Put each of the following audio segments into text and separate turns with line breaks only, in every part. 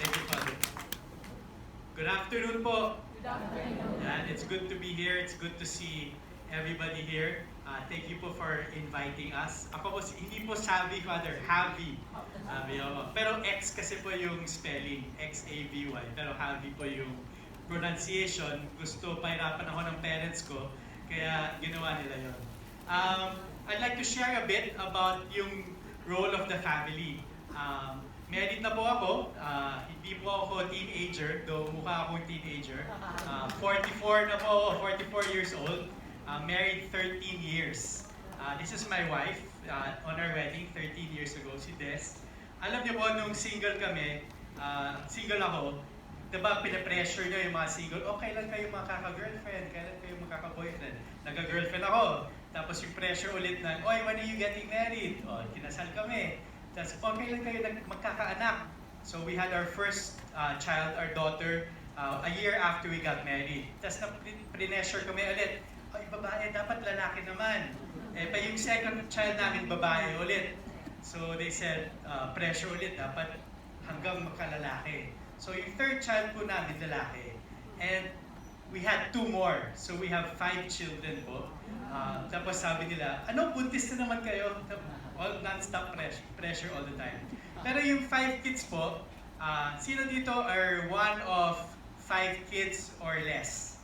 Thank you, Father. Good afternoon po.
Good afternoon.
Yan, it's good to be here. It's good to see everybody here. Thank you po for inviting us. Ako po, hindi po Savi, Father, Javi. Pero X kasi po yung spelling, X-A-V-Y. Pero Javi po yung pronunciation. Gusto, pahirapan ako ng parents ko, kaya ginawa nila yon. I'd like to share a bit about yung role of the family. Married na po ako, hindi po ako teenager, though mukha akong teenager. 44 na po, 44 years old. Married 13 years. This is my wife on our wedding 13 years ago, si Des. Alam niyo po, nung single kami, single ako, diba pinapressure niyo yung mga single, kailan kayo makaka-girlfriend, kailan kayo makaka-boyfriend. Nagka-girlfriend ako, tapos yung pressure ulit na, when are you getting married? Kinasal kami. Tapos, kailan kayo magkakaanak? So we had our first child, our daughter, a year after we got married. Tapos na-pressure kami ulit, babae, dapat lalaki naman. Pa yung second child namin, babae ulit. So they said, pressure ulit, dapat hanggang makalalaki. So yung third child po namin, lalaki. And we had 2 more. So we have 5 children po. Tapos sabi nila, buntis na naman kayo? All non-stop pressure all the time. Pero yung 5 kids po, sino dito are one of 5 kids or less?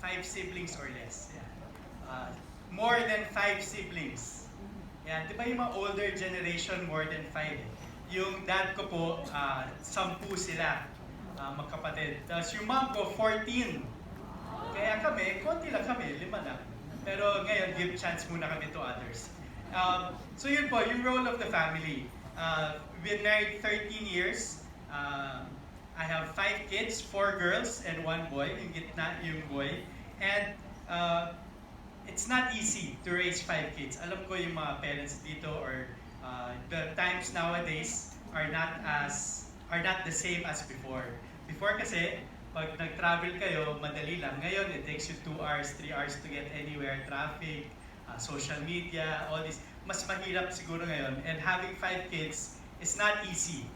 5 siblings or less. Yeah. More than 5 siblings. Yan. Di ba yung mga older generation, more than 5? Yung dad ko po, 10 sila, magkapatid. Tapos yung mom ko, 14. Kaya kami, konti lang kami, 5 na. Pero ngayon, give chance muna kami to others. So yun po, yung role of the family. We've been married 13 years. I have 5 kids, 4 girls and 1 boy, yung gitna yung boy. And it's not easy to raise 5 kids. Alam ko yung mga parents dito or the times nowadays are not the same as before. Before kasi, pag nag-travel kayo, madali lang. Ngayon, it takes you 2 hours, 3 hours to get anywhere. Traffic, social media, all this. Mas mahirap siguro ngayon. And having 5 kids is not easy.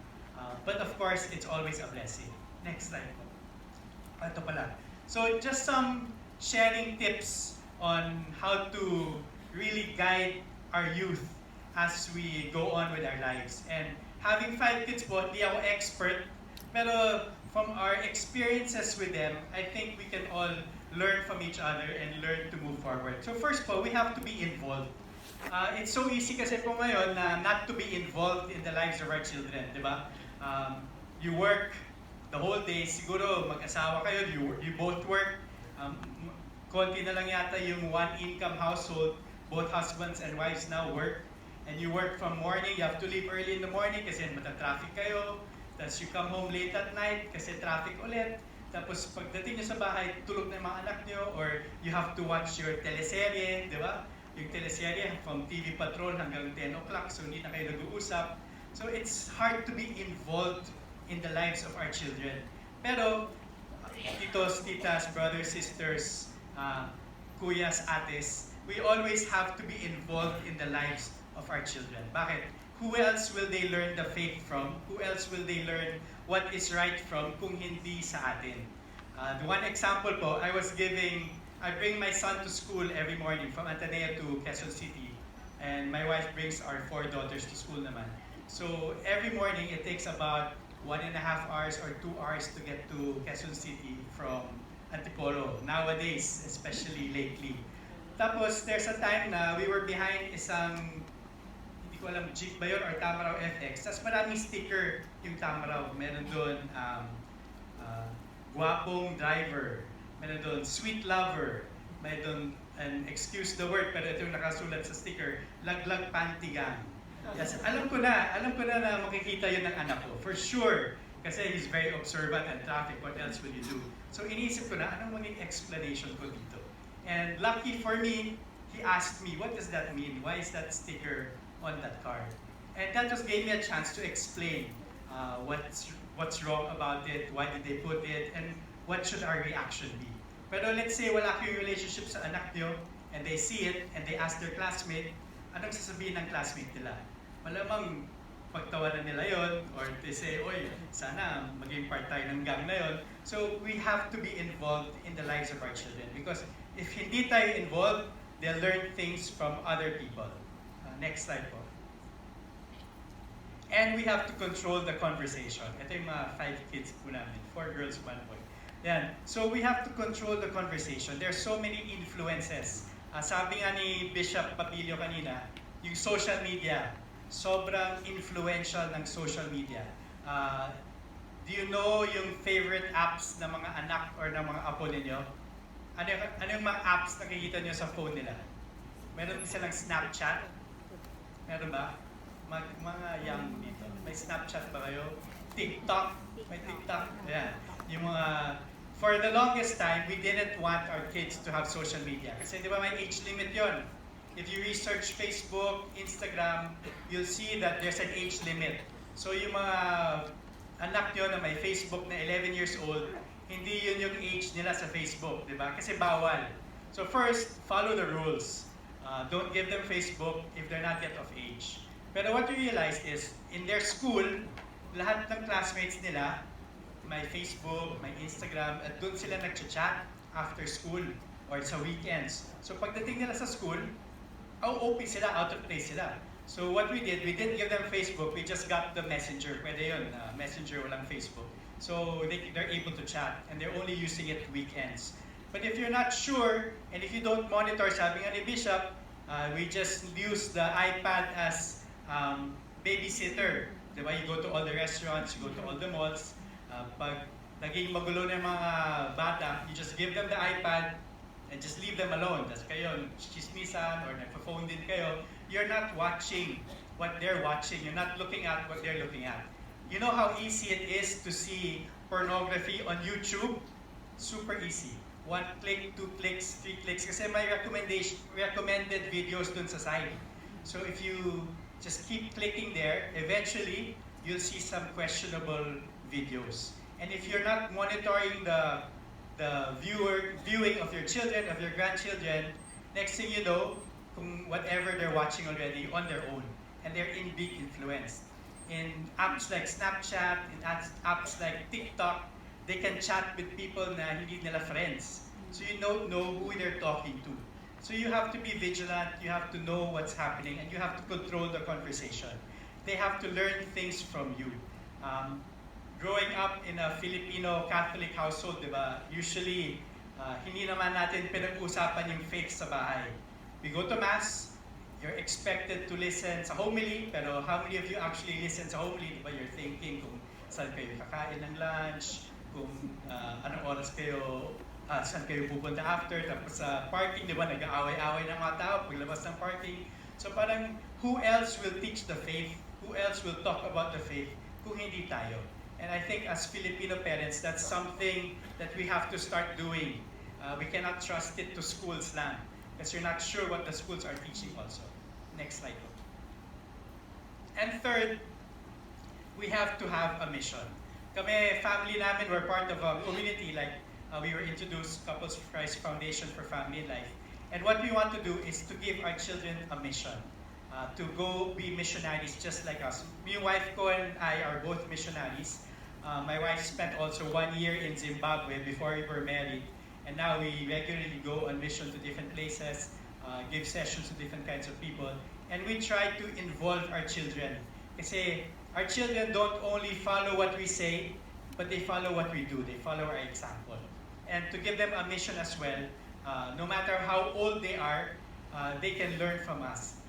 But of course, it's always a blessing. Next slide po. Ito pala. So just some sharing tips on how to really guide our youth as we go on with our lives. And having 5 kids po, hindi ako expert. Pero from our experiences with them, I think we can all learn from each other and learn to move forward. So first po, we have to be involved. It's so easy kasi po ngayon na not to be involved in the lives of our children, di ba? You work the whole day, siguro mag-asawa kayo, you both work. Konti na lang yata yung one-income household, both husbands and wives now work. And you work from morning, you have to leave early in the morning kasi mata-traffic kayo. Tapos you come home late at night kasi traffic ulit. Tapos pagdating nyo sa bahay, tulog na yung mga anak nyo or you have to watch your teleserye, di ba? Yung teleserye from TV Patrol hanggang 10 o'clock so hindi na kayo nag-uusap. So it's hard to be involved in the lives of our children. Pero, titos, titas, brothers, sisters, kuyas, ates, we always have to be involved in the lives of our children. Bakit? Who else will they learn the faith from? Who else will they learn what is right from kung hindi sa atin? The one example po, I bring my son to school every morning from Ateneo to Quezon City. And my wife brings our 4 daughters to school naman. So every morning, it takes about 1.5 hours or 2 hours to get to Quezon City from Antipolo. Nowadays, especially lately. Tapos, there's a time na we were behind isang, hindi ko alam, jeep ba yun or Tamaraw FX. Tapos maraming sticker yung Tamaraw. Meron doon, guwapong driver. Meron doon, sweet lover. Meron doon, and excuse the word, pero ito yung nakasulat sa sticker, laglag pantigang. Yes, alam ko na makikita yun ng anak ko, for sure. Kasi he's very observant and traffic, what else will you do? So iniisip ko na, anong maging explanation ko dito? And lucky for me, he asked me, what does that mean? Why is that sticker on that card? And that just gave me a chance to explain what's wrong about it, why did they put it, and what should our reaction be. Pero let's say wala kayong relationship sa anak nyo, and they see it, and they ask their classmate, anong sasabihin ng classmate nila? Malamang pagtawanan nila yon, or they say, oy, sana maging part tayo ng gang na yon. So we have to be involved in the lives of our children because if hindi tayo involved, they'll learn things from other people. Next slide po. And we have to control the conversation. Ito yung mga 5 kids po namin, 4 girls, 1 boy. Yan. So we have to control the conversation. There's so many influences. Sabi nga ni Bishop Papilio kanina, yung social media, sobrang influential ng social media. Do you know yung favorite apps ng mga anak or ng mga apo ninyo? Ano yung mga apps na nakikita nyo sa phone nila? Meron silang Snapchat? Meron ba? Mga young dito. May Snapchat ba kayo? TikTok? May TikTok? Ayan. Yung mga... For the longest time, we didn't want our kids to have social media. Kasi di ba may age limit yon? If you research Facebook, Instagram, you'll see that there's an age limit. So yung mga anak nyo na may Facebook na 11 years old, hindi yun yung age nila sa Facebook, di ba? Kasi bawal. So first, follow the rules. Don't give them Facebook if they're not yet of age. Pero what we realized is, in their school, lahat ng classmates nila, may Facebook, may Instagram, at doon sila nag-chat after school or sa weekends. So pagdating nila sa school, OP sila, out of place sila. So what we didn't give them Facebook, we just got the messenger. Pwede yun, messenger, walang Facebook. So they're able to chat, and they're only using it weekends. But if you're not sure, and if you don't monitor, sabi nga ni Bishop, we just use the iPad as babysitter. Diba? You go to all the restaurants, you go to all the malls. Pag naging magulo na yung mga bata, you just give them the iPad and just leave them alone. Tapos kayo, chismisan or nagpa-phone din kayo, you're not watching what they're watching. You're not looking at what they're looking at. You know how easy it is to see pornography on YouTube? Super easy. 1 click, 2 clicks, 3 clicks. Kasi may recommended videos dun sa side. So if you just keep clicking there, eventually, you'll see some questionable videos. And if you're not monitoring the viewing of your children, of your grandchildren, next thing you know, kung whatever they're watching already on their own, and they're in big influence. In apps like Snapchat, in apps like TikTok, they can chat with people na hindi nila friends. So you don't know who they're talking to. So you have to be vigilant, you have to know what's happening, and you have to control the conversation. They have to learn things from you. Growing up in a Filipino Catholic household, di ba, usually, hindi naman natin pinag-usapan yung faith sa bahay. We go to Mass, you're expected to listen sa homily, pero how many of you actually listen sa homily? Di ba, you're thinking kung saan kayo kakain ng lunch, kung anong oras kayo, saan kayo pupunta after, tapos sa parking, di ba, nag-aaway-aaway ng mga tao paglabas ng parking. So parang, who else will teach the faith? Who else will talk about the faith kung hindi tayo? And I think as Filipino parents, that's something that we have to start doing. We cannot trust it to schools lang, because you're not sure what the schools are teaching also. Next slide. And third, we have to have a mission. Kami, family namin, we're part of a community like we were introduced Couples for Christ Foundation for Family Life. And what we want to do is to give our children a mission. To go be missionaries just like us. My wife ko and I are both missionaries. My wife spent also 1 year in Zimbabwe before we were married. And now we regularly go on mission to different places, give sessions to different kinds of people. And we try to involve our children. Kasi our children don't only follow what we say, but they follow what we do. They follow our example. And to give them a mission as well, no matter how old they are, they can learn from us.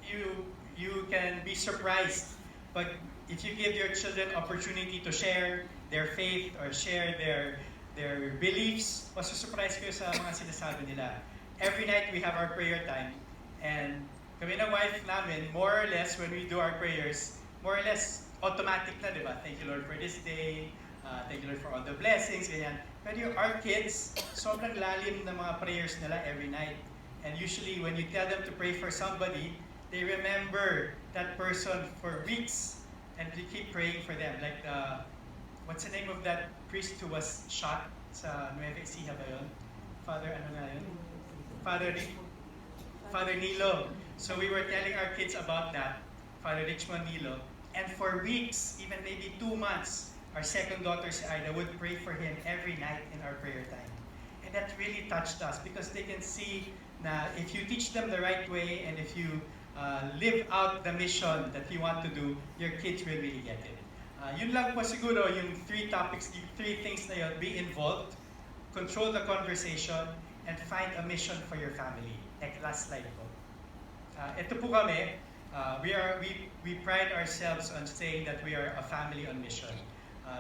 You can be surprised but if you give your children opportunity to share their faith or share their beliefs, masusurprise kayo sa mga sinasabi nila. Every night we have our prayer time, and kami ng wife namin, more or less when we do our prayers, more or less automatic na, di ba? Thank you Lord for this day, thank you Lord for all the blessings, ganyan. Pero our kids, sobrang lalim ng mga prayers nila every night. And usually when you tell them to pray for somebody, they remember that person for weeks, and they keep praying for them. Like, what's the name of that priest who was shot sa Nueva Ecija ba yun? Father, ano nga yun? Father Nilo. So we were telling our kids about that, Father Richmond Nilo. And for weeks, even maybe 2 months, our second daughter, si Ida, would pray for him every night in our prayer time. And that really touched us because they can see na if you teach them the right way and if you live out the mission that you want to do, your kids will really get it. Yun lang po siguro yung three topics, yung three things na yun. Be involved, control the conversation, and find a mission for your family. Like last slide po. Ito po kami, we pride ourselves on saying that we are a family on mission.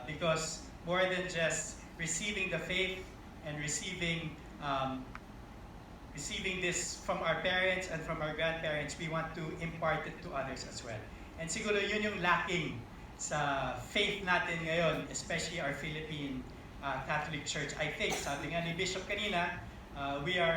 Because more than just receiving the faith and receiving this from our parents and from our grandparents, we want to impart it to others as well. And siguro yun yung lacking sa faith natin ngayon, especially our Philippine Catholic Church. I think, sabi nga ni Bishop kanina, we are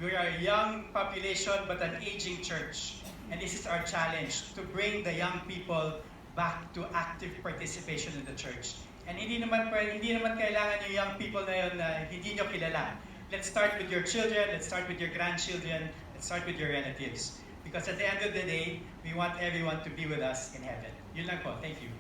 a young population but an aging church. And this is our challenge, to bring the young people back to active participation in the church. And hindi naman kailangan yung young people na yun na hindi nyo kilala. Let's start with your children, let's start with your grandchildren, let's start with your relatives. Because at the end of the day, we want everyone to be with us in heaven. Yun lang po. Thank you.